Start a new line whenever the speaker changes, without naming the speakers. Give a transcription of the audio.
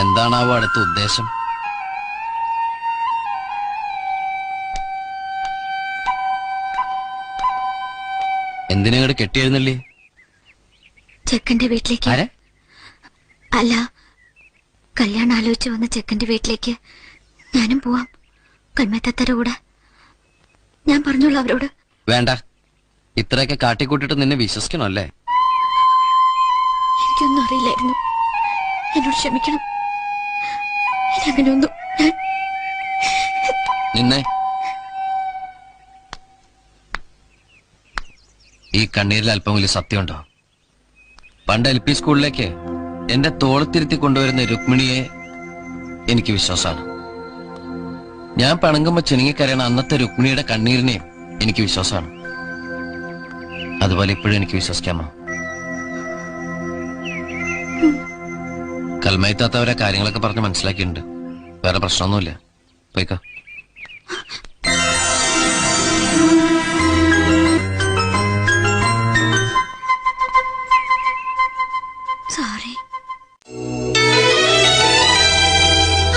എന്താണാവോ അടുത്ത ഉദ്ദേശം? എന്തിനങ്ങോട്ട് കെട്ടിയെഴുന്നള്ളി?
ചെക്കന്റെ വീട്ടിലേക്ക്. അല്ല, കല്യാണം ആലോചിച്ച് വന്ന ചെക്കന്റെ വീട്ടിലേക്ക് ഞാനും പോവാം. കൽമത്തത്തര കൂടെ ഞാൻ പറഞ്ഞോളൂ അവരോട്. വേണ്ട, ഇത്രയൊക്കെ കാട്ടിക്കൂട്ടിട്ട് നിന്നെ വിശ്വസിക്കണല്ലേ? എനിക്കൊന്നും അറിയില്ലായിരുന്നു, എന്നോട് ക്ഷമിക്കണം. അങ്ങനെയൊന്നും നിന്നെ ഈ കണ്ണീരിൽ അല്പം വലിയ സത്യമുണ്ടോ? പണ്ട് LP സ്കൂളിലേക്ക് എന്റെ തോളത്തിരുത്തി കൊണ്ടുവരുന്ന രുക്മിണിയെ എനിക്ക് വിശ്വാസമാണ്. ഞാൻ പണങ്ങുമ്പോ ചിണുങ്ങിക്കരയണ അന്നത്തെ രുക്മിണിയുടെ കണ്ണീരിനെയും എനിക്ക് വിശ്വാസമാണ്. അതുപോലെ ഇപ്പോഴും എനിക്ക് വിശ്വസിക്കാമോ? കൽമയത്താത്തവരെ കാര്യങ്ങളൊക്കെ പറഞ്ഞ് മനസ്സിലാക്കിയിട്ടുണ്ട്. വേറെ പ്രശ്നമൊന്നുമില്ല. പോയിക്കോ. സോറി.